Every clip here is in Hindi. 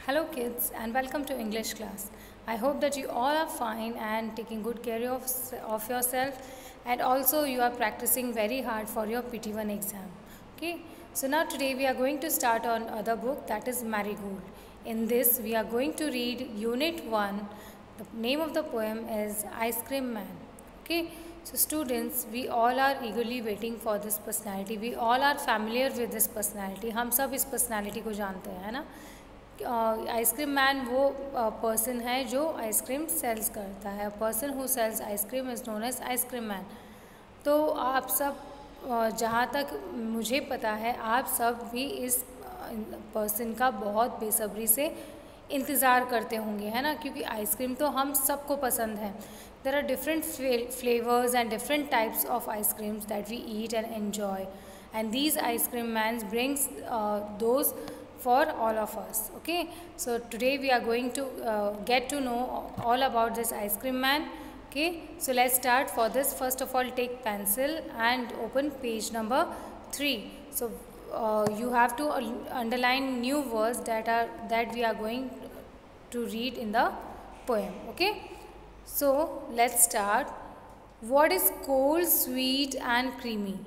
Hello kids and welcome to English class. I hope that you all are fine and taking good care of yourself, and also you are practicing very hard for your PT1 exam. Okay, so now today we are going to start on other book, that is Marigold. In this we are going to read Unit 1. The name of the poem is Ice Cream Man. Okay, so students, we all are eagerly waiting for this personality. We all are familiar with this personality. हम सब इस personality को जानते हैं, है ना? आइसक्रीम मैन वो पर्सन है जो आइसक्रीम सेल्स करता है. Person who sells ice cream is known as ice cream man. तो आप सब जहाँ तक मुझे पता है आप सब भी इस पर्सन का बहुत बेसब्री से इंतज़ार करते होंगे, है ना, क्योंकि आइसक्रीम तो हम सबको पसंद है. There are different flavours and different types of ice creams that we eat and enjoy, and these ice cream mans brings those for all of us. Okay, so today we are going to get to know all about this ice cream man. Okay, so let's start. For this, first of all, take pencil and open page number 3. So you have to underline new words that we are going to read in the poem. Okay, so let's start. What is cold, sweet and creamy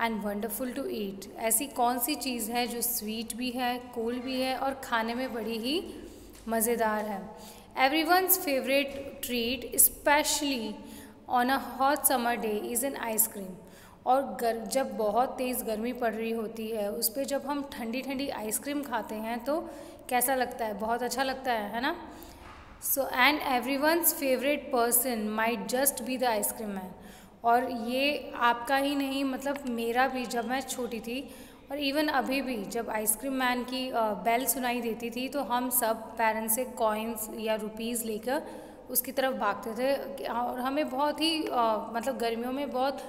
and wonderful to eat? ऐसी कौन सी चीज़ है जो स्वीट भी है, कोल्ड भी है और खाने में बड़ी ही मज़ेदार है? Everyone's favourite treat specially on a hot summer day is an ice cream. और जब बहुत तेज़ गर्मी पड़ रही होती है उस पर जब हम ठंडी ठंडी आइसक्रीम खाते हैं तो कैसा लगता है? बहुत अच्छा लगता है ना? So and everyone's favourite person might just be the ice cream man. और ये आपका ही नहीं, मतलब मेरा भी, जब मैं छोटी थी और इवन अभी भी जब आइसक्रीम मैन की बेल सुनाई देती थी तो हम सब पेरेंट्स से कॉइन्स या रुपीज़ लेकर उसकी तरफ भागते थे. और हमें बहुत ही मतलब गर्मियों में बहुत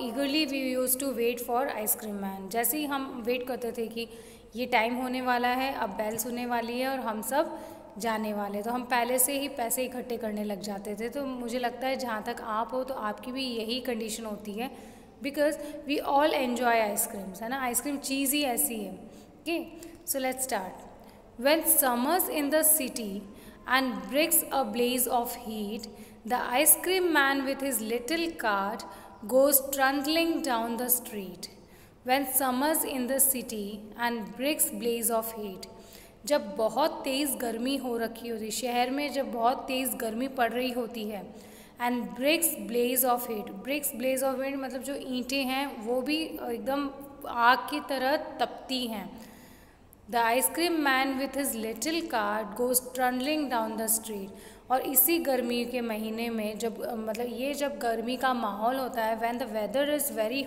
eagerly we use to wait for ice cream man. जैसे ही हम वेट करते थे कि ये टाइम होने वाला है, अब बेल सुनने वाली है और हम सब जाने वाले, तो हम पहले से ही पैसे इकट्ठे करने लग जाते थे. तो मुझे लगता है जहाँ तक आप हो तो आपकी भी यही कंडीशन होती है, because we all enjoy ice creams, है ना. आइसक्रीम चीज़ ही ऐसी है. Okay, so let's start. When summer's in the city and bricks a blaze of heat, the ice cream man with his little cart goes trundling down the street. When summer's in the city and bricks blaze of heat, जब बहुत तेज़ गर्मी हो रखी होती, शहर में जब बहुत तेज़ गर्मी पड़ रही होती है, and bricks blaze of heat, bricks blaze of heat मतलब जो ईंटें हैं वो भी एकदम आग की तरह तपती हैं. The ice cream man with his little cart goes trundling down the street. और इसी गर्मी के महीने में जब मतलब ये जब गर्मी का माहौल होता है, when the weather is very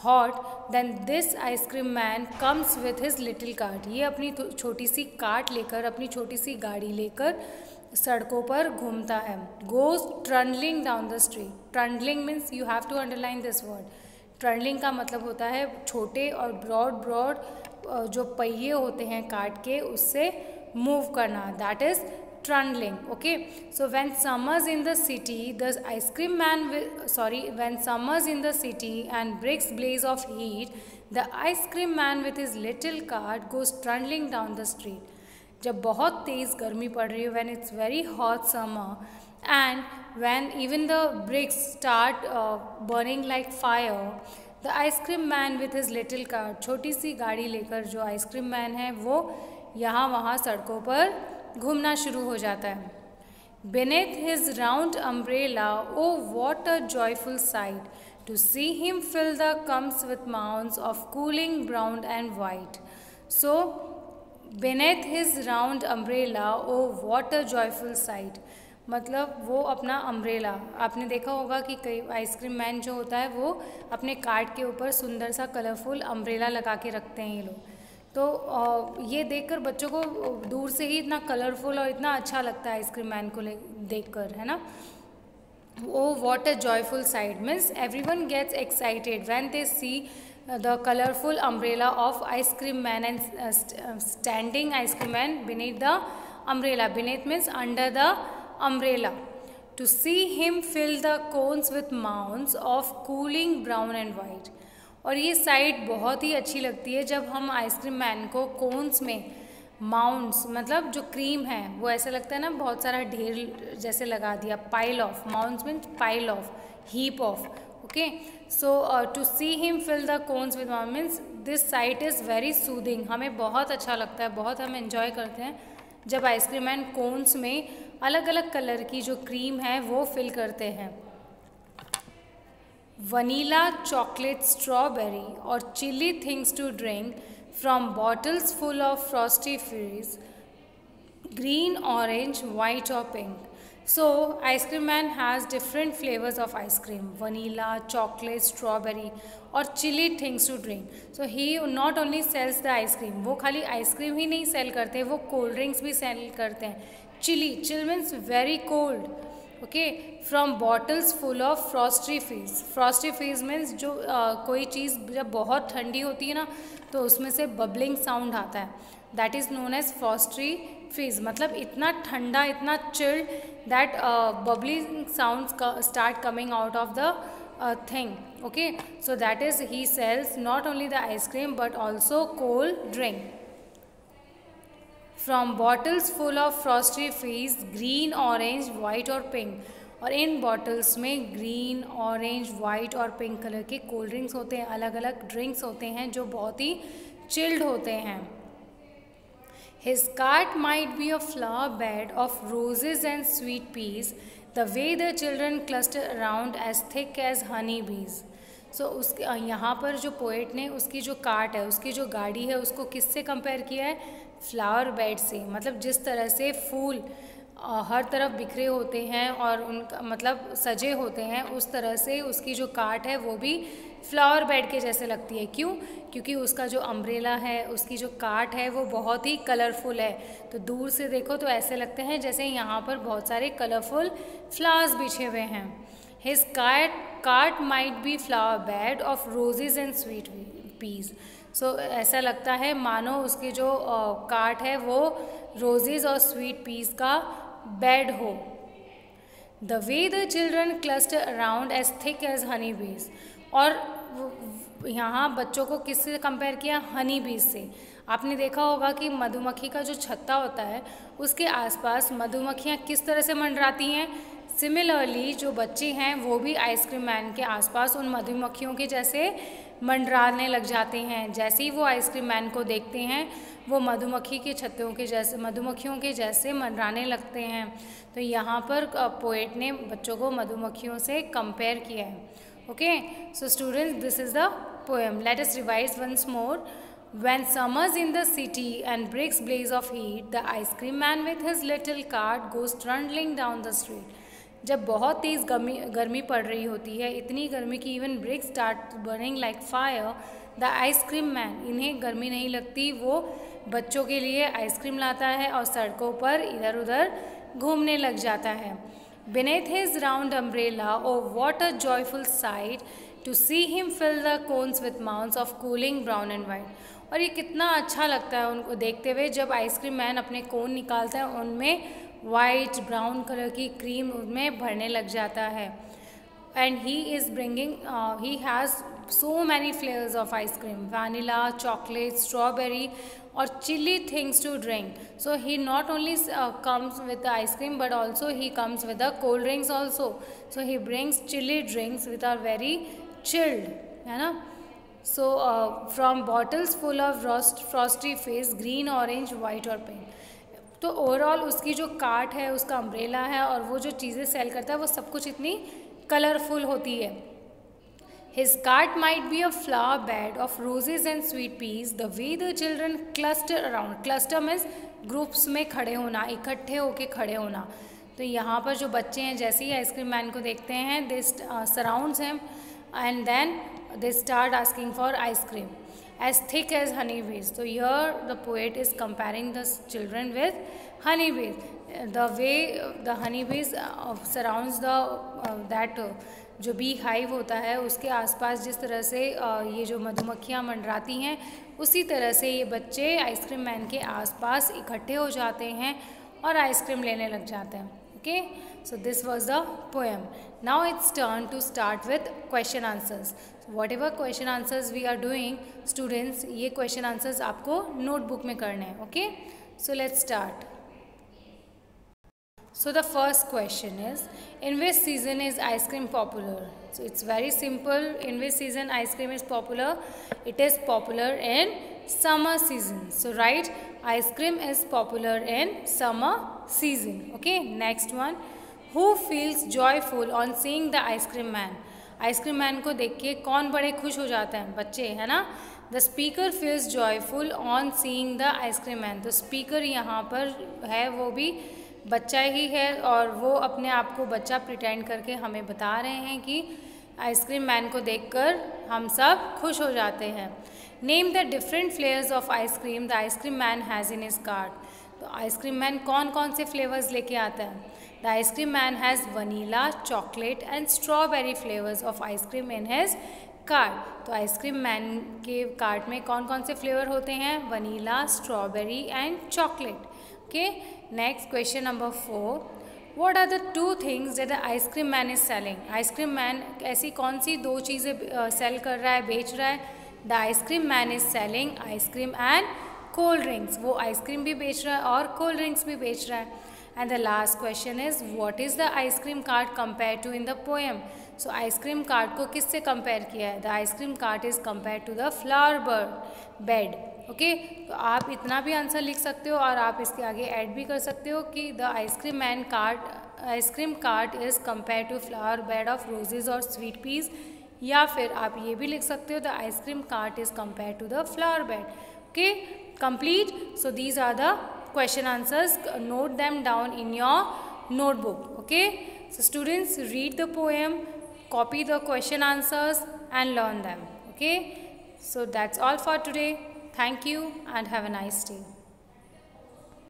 hot, then this ice cream man comes with his little cart. ये अपनी छोटी सी कार्ट लेकर, अपनी छोटी सी गाड़ी लेकर सड़कों पर घूमता है. Goes trundling down the street. Trundling means you have to underline this word. Trundling का मतलब होता है छोटे और ब्रॉड जो पहिए होते हैं कार्ट के, उससे मूव करना, that is trundling. Okay, so when summers in the city and bricks blaze of heat, the ice cream man with his little cart goes trundling down the street. जब बहुत तेज़ गर्मी पड़ रही है, when it's very hot summer and when even the bricks start burning like fire, the ice cream man with his little cart, छोटी सी गाड़ी लेकर जो आइसक्रीम मैन है वो यहाँ वहाँ सड़कों पर घूमना शुरू हो जाता है. Beneath his round umbrella, oh what a joyful sight to see him fill the cups with mounds of cooling brown and white. So beneath his round umbrella, oh what a joyful sight, मतलब वो अपना अम्ब्रेला, आपने देखा होगा कि कई आइसक्रीम मैन जो होता है वो अपने कार्ट के ऊपर सुंदर सा कलरफुल अम्ब्रेला लगा के रखते हैं ये लोग. तो ये देखकर बच्चों को दूर से ही इतना कलरफुल और इतना अच्छा लगता है आइसक्रीम मैन को देखकर, है ना. Oh what a joyful sight means everyone gets excited when they see the colourful umbrella of ice cream man and standing ice cream man beneath the umbrella. Beneath means under the umbrella. To see him fill the cones with mounts of cooling brown and white. और ये साइट बहुत ही अच्छी लगती है जब हम आइसक्रीम मैन को कोन्स में माउंट्स मतलब जो क्रीम है वो ऐसा लगता है ना बहुत सारा ढेर जैसे लगा दिया, pile of, mounts means pile of, heap of, okay. So to see him fill the cones with mount means this sight is very soothing, हमें बहुत अच्छा लगता है, बहुत हम एंजॉय करते हैं जब आइसक्रीम मैन कोन्स में अलग अलग कलर की जो क्रीम है वो फिल करते हैं। वनीला, चॉकलेट, स्ट्रॉबेरी और chilly things to drink from bottles full of frosty fizz, green, orange, white or pink. So ice cream man has different flavors of ice cream, vanilla, chocolate, strawberry और chili things to drink. So he not only sells the ice cream, वो खाली ice cream ही नहीं sell करते, वो cold drinks भी sell करते हैं। chill means very cold, okay. From bottles full of frosty fees means जो कोई चीज़ जब बहुत ठंडी होती है ना तो उसमें से बबलिंग साउंड आता है, that is known as frosty fizz, मतलब इतना ठंडा, इतना chilled that bubbling sound start coming out of the thing, okay. So that is he sells not only the ice cream but also cold drink from bottles full of frosty fizz, green, orange, white और पिंक। और इन बॉटल्स में ग्रीन, ऑरेंज, वाइट और पिंक कलर के कोल्ड ड्रिंक्स होते हैं, अलग अलग ड्रिंक्स होते हैं जो बहुत ही चिल्ड होते हैं। His cart might be a flower bed of roses and sweet peas, the way the children cluster around as thick as honey bees. So उसके यहाँ पर जो पोएट ने उसकी जो कार्ट है, उसकी जो गाड़ी है, उसको किससे कंपेयर किया है? फ्लावर बेड से। मतलब जिस तरह से फूल हर तरफ बिखरे होते हैं और उनका मतलब सजे होते हैं, उस तरह से उसकी जो कार्ट है वो भी फ्लावर बेड के जैसे लगती है। क्यों? क्योंकि उसका जो अम्ब्रेला है, उसकी जो कार्ट है वो बहुत ही कलरफुल है। तो दूर से देखो तो ऐसे लगते हैं जैसे यहाँ पर बहुत सारे कलरफुल फ्लावर्स बिछे हुए हैं। His cart might be flower bed of roses and sweet peas. So ऐसा लगता है मानो उसकी जो कार्ट है वो रोजेज और स्वीट पीस का बेड हो। The way the children cluster around as thick as honey bees. और यहाँ बच्चों को किससे कंपेयर किया? हनी बीज से। आपने देखा होगा कि मधुमक्खी का जो छत्ता होता है उसके आसपास मधुमक्खियाँ किस तरह से मंडराती हैं। सिमिलरली जो बच्चे हैं वो भी आइसक्रीम मैन के आसपास उन मधुमक्खियों के जैसे मंडराने लग जाते हैं। जैसे ही वो आइसक्रीम मैन को देखते हैं वो मधुमक्खी के छत्तों के जैसे, मधुमक्खियों के जैसे मंडराने लगते हैं। तो यहाँ पर पोएट ने बच्चों को मधुमक्खियों से कंपेयर किया है। Okay, so students, this is the poem. Let us revise once more. When summer's in the city and bricks blaze of heat, the ice cream man with his little cart goes trundling down the street. जब बहुत तेज़ गर्मी पड़ रही होती है, इतनी गर्मी की even bricks start burning like fire, the ice cream man, इन्हें गर्मी नहीं लगती, वो बच्चों के लिए आइसक्रीम लाता है और सड़कों पर इधर उधर घूमने लग जाता है। Beneath his round umbrella, oh what a joyful sight to see him fill the cones with mounds of cooling brown and white. और ये कितना अच्छा लगता है उनको देखते हुए जब आइसक्रीम मैन अपने कोन निकालता है, उनमें वाइट ब्राउन कलर की क्रीम उनमें भरने लग जाता है। And he is bringing, he has so many flavours of ice cream, vanilla, chocolate, strawberry और chilly things to drink. So he not only comes with the ice cream but also he comes with the cold drinks also. So he brings chilly drinks which are very chilled, है ना. So from bottles full of frosty fizz, green, orange, white और pink. तो ओवरऑल उसकी जो कार्ट है, उसका अम्ब्रेला है और वो जो चीज़ें सेल करता है वो सब कुछ इतनी कलरफुल होती है. His cart might be a flower bed of roses and sweet peas. The way the children cluster around. Cluster means groups में खड़े होना, इकट्ठे होके खड़े होना. तो यहाँ पर जो बच्चे हैं जैसे ही आइसक्रीम मैन को देखते हैं, they surrounds him and then they start asking for ice cream as thick as honey bees. So here the poet is comparing the children with honey bees. The way the honey bees surrounds the that जो बी हाइव होता है उसके आसपास जिस तरह से ये जो मधुमक्खियाँ मंडराती हैं, उसी तरह से ये बच्चे आइसक्रीम मैन के आसपास इकट्ठे हो जाते हैं और आइसक्रीम लेने लग जाते हैं. Okay, so this was the poem. Now it's turn to start with question answers. So whatever question answers we are doing, students, ये question answers आपको notebook में करने हैं. Okay, so let's start. So the first question is, in which season is ice cream popular? So it's very simple. In which season ice cream is popular? It is popular in summer season. So right, ice cream is popular in summer season. Okay, next one. Who feels joyful on seeing the ice cream man? Ice cream man को देख के कौन बड़े खुश हो जाते हैं? बच्चे, है ना? The speaker feels joyful on seeing the ice cream man. तो स्पीकर यहाँ पर है वो भी बच्चा ही है और वो अपने आप को बच्चा प्रिटेंड करके हमें बता रहे हैं कि आइसक्रीम मैन को देखकर हम सब खुश हो जाते हैं. Name the different flavours of ice cream the ice cream man has in his cart. तो आइसक्रीम मैन कौन कौन से फ्लेवर्स लेके आता है? The ice cream man has vanilla, chocolate and strawberry flavours of ice cream in his cart. तो आइसक्रीम मैन के कार्ट में कौन कौन से फ्लेवर होते हैं? Vanilla, strawberry and chocolate. Okay, next question number 4. What are the two things that the ice cream man is selling? Ice cream man ऐसी कौन सी दो चीज़ें सेल कर रहा है, बेच रहा है? The ice cream man is selling ice cream and cold drinks. वो आइसक्रीम भी बेच रहा है और कोल्ड ड्रिंक्स भी बेच रहा है. And the last question is, what is the ice cream cart compare to in the poem? So ice cream cart को किससे कंपेयर किया है? The ice cream cart is compare to the flower bed. Okay, तो आप इतना भी आंसर लिख सकते हो और आप इसके आगे ऐड भी कर सकते हो कि the ice cream cart is compare to flower bed of roses और स्वीट पीस. या फिर आप ये भी लिख सकते हो the ice cream cart is compare to the flower bed. Okay, complete. So these are the question answers. Note them down in your notebook. Okay, so students, read the poem, copy the question answers and learn them. Okay, so that's all for today. Thank you and have a nice day.